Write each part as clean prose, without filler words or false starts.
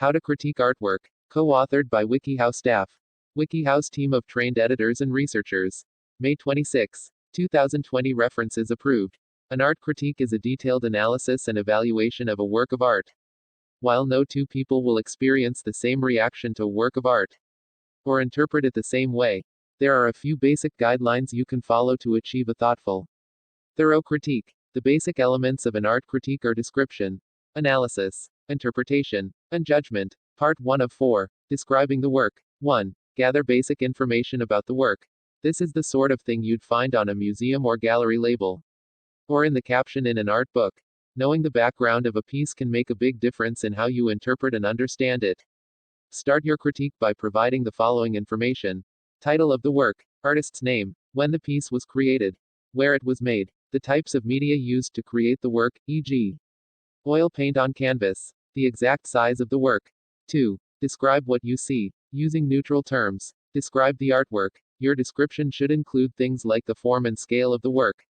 How to Critique Artwork. Co-authored by wikiHow staff. WikiHow's team of trained editors and researchers. May 26, 2020. References approved. An art critique is a detailed analysis and evaluation of a work of art. While no two people will experience the same reaction to a work of art or interpret it the same way, there are a few basic guidelines you can follow to achieve a thoughtful, thorough critique. The basic elements of an art critique are description, analysis, interpretation, and judgment. Part 1 of 4. Describing the work. 1. Gather basic information about the work. This is the sort of thing you'd find on a museum or gallery label, or in the caption in an art book. Knowing the background of a piece can make a big difference in how you interpret and understand it. Start your critique by providing the following information: title of the work, artist's name, when the piece was created, where it was made, the types of media used to create the work, e.g., oil paint on canvas, the exact size of the work. 2. Describe what you see, using neutral terms. Describe the artwork. Your description should include things like the form and scale of the work.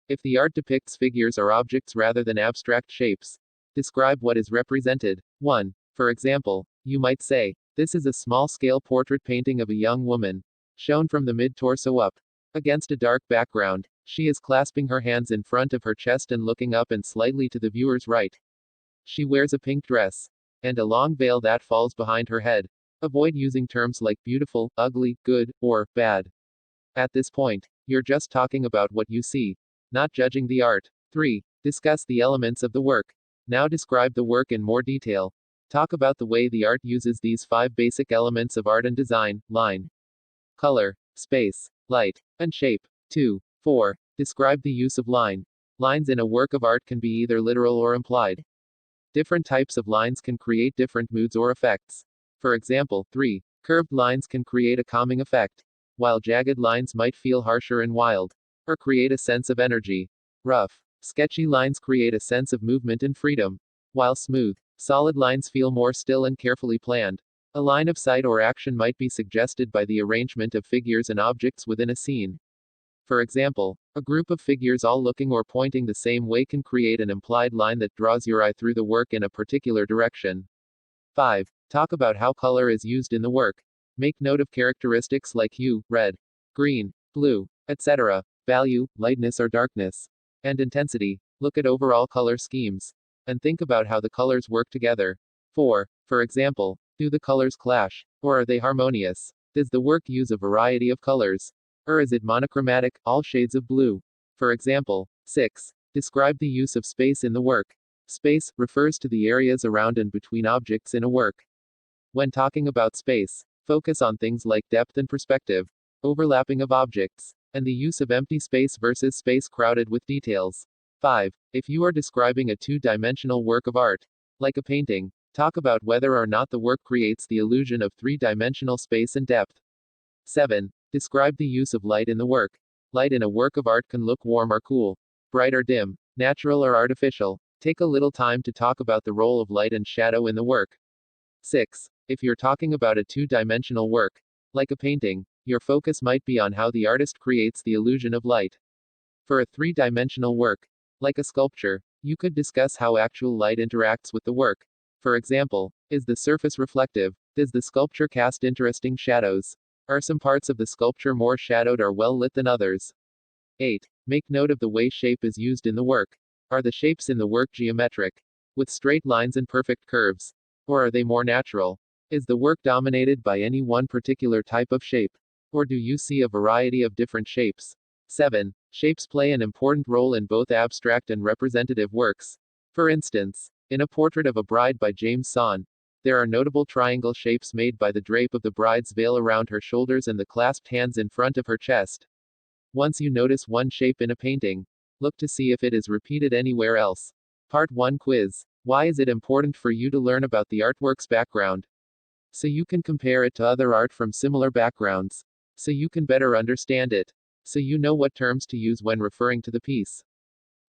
If the art depicts figures or objects rather than abstract shapes, describe what is represented. 1. For example, you might say, this is a small-scale portrait painting of a young woman, shown from the mid-torso up. Against a dark background, she is clasping her hands in front of her chest and looking up and slightly to the viewer's right. She wears a pink dress and a long veil that falls behind her head. Avoid using terms like beautiful, ugly, good, or bad. At this point, you're just talking about what you see, not judging the art. 3. Discuss the elements of the work. Now describe the work in more detail. Talk about the way the art uses these 5 basic elements of art and design: line, color, space, light, and shape. 2. 4. Describe the use of line. Lines in a work of art can be either literal or implied. Different types of lines can create different moods or effects. For example, 3. Curved lines can create a calming effect, while jagged lines might feel harsher and wild, or create a sense of energy. Rough, sketchy lines create a sense of movement and freedom, while smooth, solid lines feel more still and carefully planned. A line of sight or action might be suggested by the arrangement of figures and objects within a scene. For example, a group of figures all looking or pointing the same way can create an implied line that draws your eye through the work in a particular direction. 5. Talk about how color is used in the work. Make note of characteristics like hue, red, green, blue, etc., value, lightness or darkness, and intensity. Look at overall color schemes, and think about how the colors work together. 4. For example, do the colors clash, or are they harmonious? Does the work use a variety of colors, or is it monochromatic, all shades of blue? For example. 6. Describe the use of space in the work. Space refers to the areas around and between objects in a work. When talking about space, focus on things like depth and perspective, overlapping of objects, and the use of empty space versus space crowded with details. 5. If you are describing a two-dimensional work of art, like a painting, talk about whether or not the work creates the illusion of three-dimensional space and depth. 7. Describe the use of light in the work. Light in a work of art can look warm or cool, bright or dim, natural or artificial. Take a little time to talk about the role of light and shadow in the work. 6. If you're talking about a two-dimensional work, like a painting, your focus might be on how the artist creates the illusion of light. For a three-dimensional work, like a sculpture, you could discuss how actual light interacts with the work. For example, is the surface reflective? Does the sculpture cast interesting shadows? Are some parts of the sculpture more shadowed or well lit than others? 8. Make note of the way shape is used in the work. Are the shapes in the work geometric, with straight lines and perfect curves? Or are they more natural? Is the work dominated by any one particular type of shape? Or do you see a variety of different shapes? 7. Shapes play an important role in both abstract and representative works. For instance, in a portrait of a bride by James Son, there are notable triangle shapes made by the drape of the bride's veil around her shoulders and the clasped hands in front of her chest. Once you notice one shape in a painting, look to see if it is repeated anywhere else. Part 1 Quiz. Why is it important for you to learn about the artwork's background? So you can compare it to other art from similar backgrounds. So you can better understand it. So you know what terms to use when referring to the piece.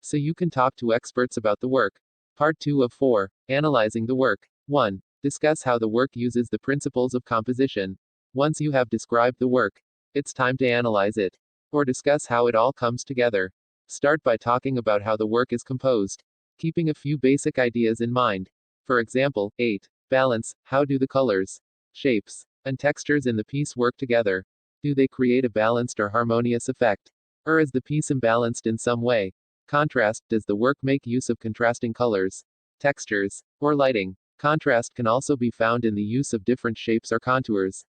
So you can talk to experts about the work. Part 2 of 4. Analyzing the work. 1. Discuss how the work uses the principles of composition. Once you have described the work, it's time to analyze it, or discuss how it all comes together. Start by talking about how the work is composed, keeping a few basic ideas in mind. For example, 8. Balance. How do the colors, shapes, and textures in the piece work together? Do they create a balanced or harmonious effect? Or is the piece imbalanced in some way? Contrast. Does the work make use of contrasting colors, textures, or lighting? Contrast can also be found in the use of different shapes or contours,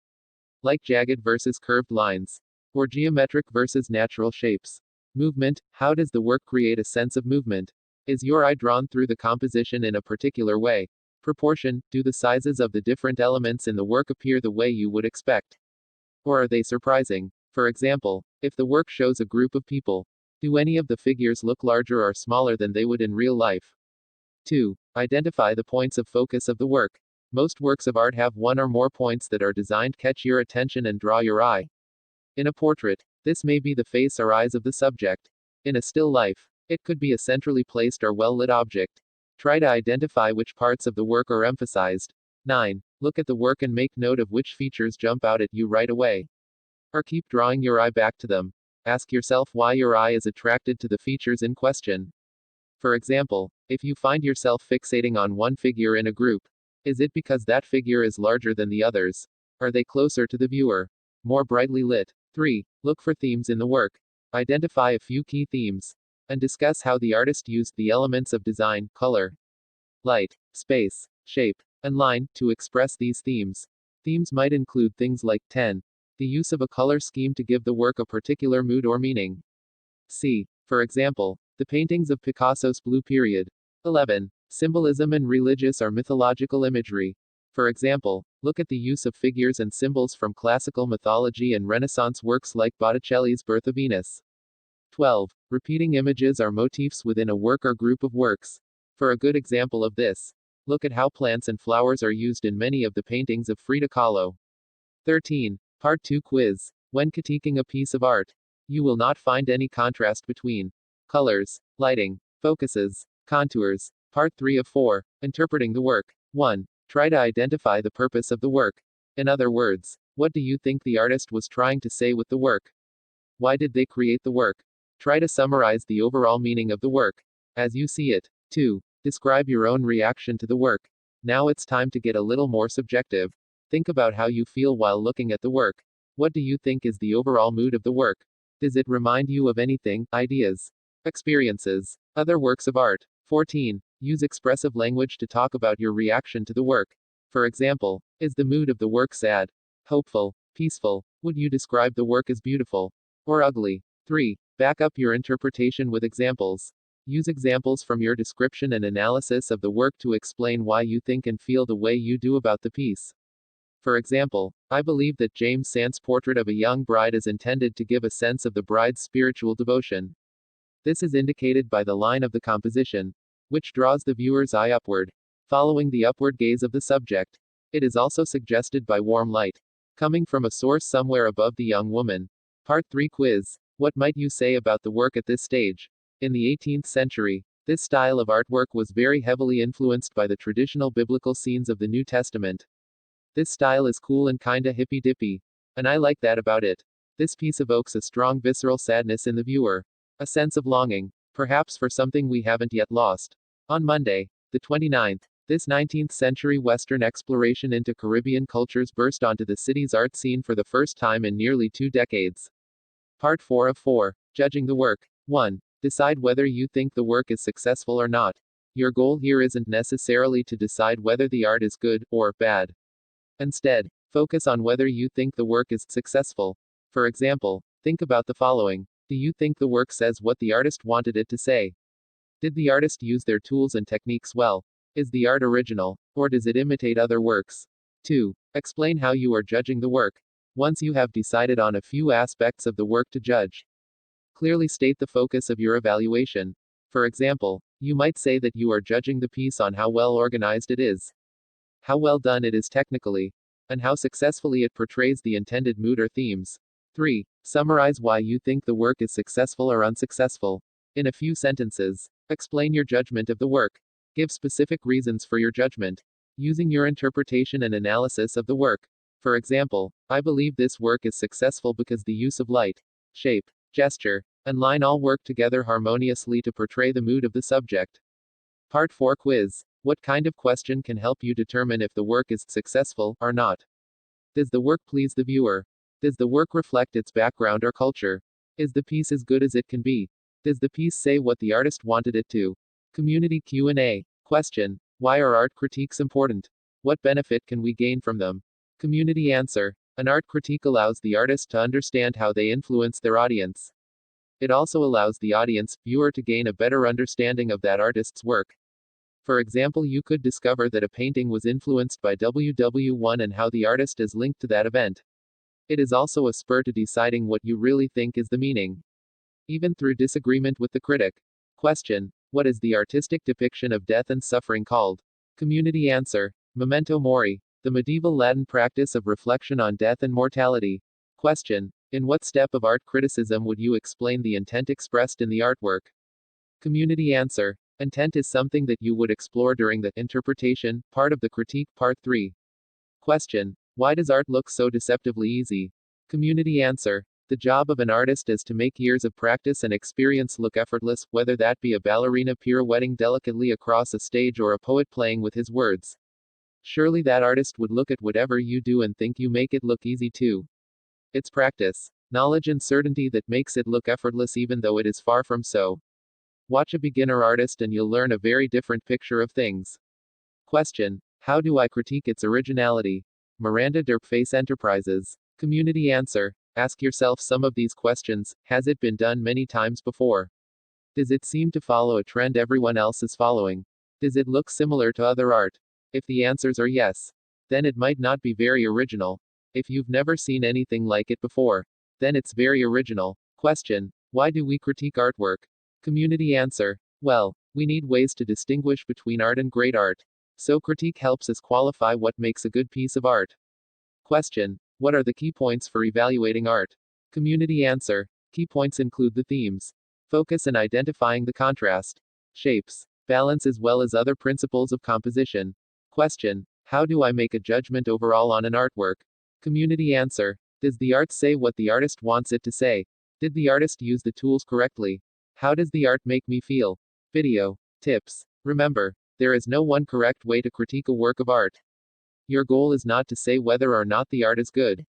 like jagged versus curved lines, or geometric versus natural shapes. Movement. How does the work create a sense of movement? Is your eye drawn through the composition in a particular way? Proportion. Do the sizes of the different elements in the work appear the way you would expect? Or are they surprising? For example, if the work shows a group of people, do any of the figures look larger or smaller than they would in real life? 2. Identify the points of focus of the work. Most works of art have one or more points that are designed to catch your attention and draw your eye. In a portrait, this may be the face or eyes of the subject. In a still life, it could be a centrally placed or well-lit object. Try to identify which parts of the work are emphasized. 9. Look at the work and make note of which features jump out at you right away. Or keep drawing your eye back to them. Ask yourself why your eye is attracted to the features in question. For example, if you find yourself fixating on one figure in a group, is it because that figure is larger than the others? Are they closer to the viewer? More brightly lit? 3. Look for themes in the work. Identify a few key themes, and discuss how the artist used the elements of design, color, light, space, shape, and line to express these themes. Themes might include things like 10. The use of a color scheme to give the work a particular mood or meaning. See, for example, the paintings of Picasso's Blue Period. 11. Symbolism and religious or mythological imagery. For example, look at the use of figures and symbols from classical mythology and Renaissance works like Botticelli's Birth of Venus. 12. Repeating images or motifs within a work or group of works. For a good example of this, look at how plants and flowers are used in many of the paintings of Frida Kahlo. 13. Part 2 Quiz. When critiquing a piece of art, you will not find any contrast between colors, lighting, focuses, contours. Part 3 of 4. Interpreting the work. 1. Try to identify the purpose of the work. In other words, what do you think the artist was trying to say with the work? Why did they create the work? Try to summarize the overall meaning of the work as you see it. 2. Describe your own reaction to the work. Now it's time to get a little more subjective. Think about how you feel while looking at the work. What do you think is the overall mood of the work? Does it remind you of anything, ideas, experiences, other works of art? 14. Use expressive language to talk about your reaction to the work. For example, is the mood of the work sad, hopeful, peaceful? Would you describe the work as beautiful or ugly? 3. Back up your interpretation with examples. Use examples from your description and analysis of the work to explain why you think and feel the way you do about the piece. For example, I believe that James Sand's portrait of a young bride is intended to give a sense of the bride's spiritual devotion. This is indicated by the line of the composition, which draws the viewer's eye upward, following the upward gaze of the subject. It is also suggested by warm light, coming from a source somewhere above the young woman. Part 3 Quiz. What might you say about the work at this stage? In the 18th century, this style of artwork was very heavily influenced by the traditional biblical scenes of the New Testament. This style is cool and kinda hippy-dippy, and I like that about it. This piece evokes a strong visceral sadness in the viewer, a sense of longing, perhaps for something we haven't yet lost. On Monday, the 29th, this 19th century Western exploration into Caribbean cultures burst onto the city's art scene for the first time in nearly 2 decades. Part 4 of 4. Judging the work. 1. Decide whether you think the work is successful or not. Your goal here isn't necessarily to decide whether the art is good or bad. Instead, focus on whether you think the work is successful. For example, think about the following. Do you think the work says what the artist wanted it to say? Did the artist use their tools and techniques well? Is the art original, or does it imitate other works? 2. Explain how you are judging the work. Once you have decided on a few aspects of the work to judge, clearly state the focus of your evaluation. For example, you might say that you are judging the piece on how well organized it is, how well done it is technically, and how successfully it portrays the intended mood or themes. 3. Summarize why you think the work is successful or unsuccessful. In a few sentences, explain your judgment of the work. Give specific reasons for your judgment, using your interpretation and analysis of the work. For example, I believe this work is successful because the use of light, shape, gesture, and line all work together harmoniously to portray the mood of the subject. Part 4 Quiz. What kind of question can help you determine if the work is successful or not? Does the work please the viewer? Does the work reflect its background or culture? Is the piece as good as it can be? Does the piece say what the artist wanted it to? Community Q&A. Question: why are art critiques important? What benefit can we gain from them? Community answer: an art critique allows the artist to understand how they influence their audience. It also allows the audience, viewer, to gain a better understanding of that artist's work. For example, you could discover that a painting was influenced by WW1 and how the artist is linked to that event. It is also a spur to deciding what you really think is the meaning, even through disagreement with the critic. Question: what is the artistic depiction of death and suffering called? Community answer: memento mori, the medieval Latin practice of reflection on death and mortality. Question: in what step of art criticism would you explain the intent expressed in the artwork? Community answer: intent is something that you would explore during the interpretation part of the critique, part 3. Question: why does art look so deceptively easy? Community answer: the job of an artist is to make years of practice and experience look effortless, whether that be a ballerina pirouetting delicately across a stage or a poet playing with his words. Surely that artist would look at whatever you do and think you make it look easy too. It's practice, knowledge and certainty that makes it look effortless even though it is far from so. Watch a beginner artist and you'll learn a very different picture of things. Question: how do I critique its originality? Miranda Derpface Enterprises. Community answer: ask yourself some of these questions. Has it been done many times before? Does it seem to follow a trend everyone else is following? Does it look similar to other art? If the answers are yes, then it might not be very original. If you've never seen anything like it before, then it's very original. Question: why do we critique artwork? Community answer: well, we need ways to distinguish between art and great art. So critique helps us qualify what makes a good piece of art. Question: what are the key points for evaluating art? Community answer: key points include the themes, focus and identifying the contrast, shapes, balance, as well as other principles of composition. Question: how do I make a judgment overall on an artwork? Community answer: does the art say what the artist wants it to say? Did the artist use the tools correctly? How does the art make me feel? Video tips. Remember, there is no one correct way to critique a work of art. Your goal is not to say whether or not the art is good,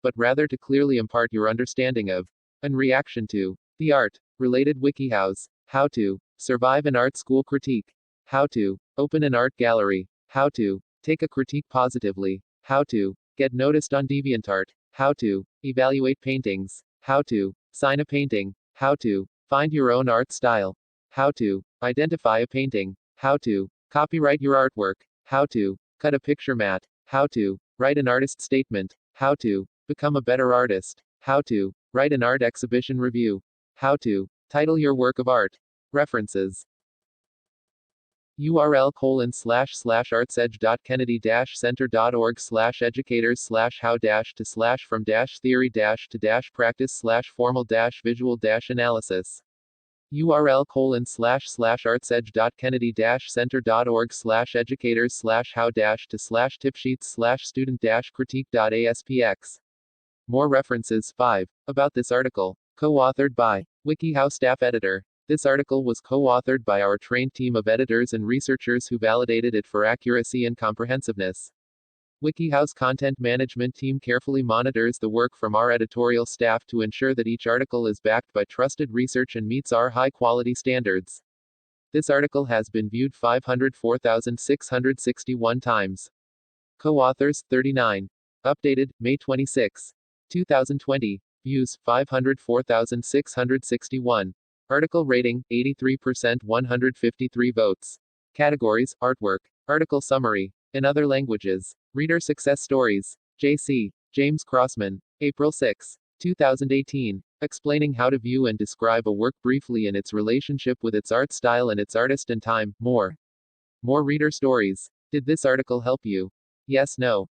but rather to clearly impart your understanding of and reaction to the art. Related wikiHows: how to survive an art school critique, how to open an art gallery, how to take a critique positively, how to get noticed on DeviantArt, how to evaluate paintings, how to sign a painting, how to find your own art style, how to identify a painting, how to copyright your artwork, how to cut a picture mat, how to write an artist statement, how to become a better artist, how to write an art exhibition review, how to title your work of art. References: url://artsedge.kennedy-center.org/educators/how-to-from-theory-to-practice/formal-visual-analysis. url://artsedge.kennedy-center.org/educators/how-to/tipsheets/student-critique.aspx. More references. 5. About this article. Co-authored by wikiHow staff editor. This article was co-authored by our trained team of editors and researchers who validated it for accuracy and comprehensiveness. wikiHow's content management team carefully monitors the work from our editorial staff to ensure that each article is backed by trusted research and meets our high-quality standards. This article has been viewed 504,661 times. Co-authors, 39. Updated, May 26, 2020. Views, 504,661. Article rating, 83%, 153 votes. Categories: artwork. Article summary. In other languages. Reader success stories. J.C. James Crossman. April 6, 2018. Explaining how to view and describe a work briefly and its relationship with its art style and its artist and time. More reader stories. Did this article help you? Yes, no.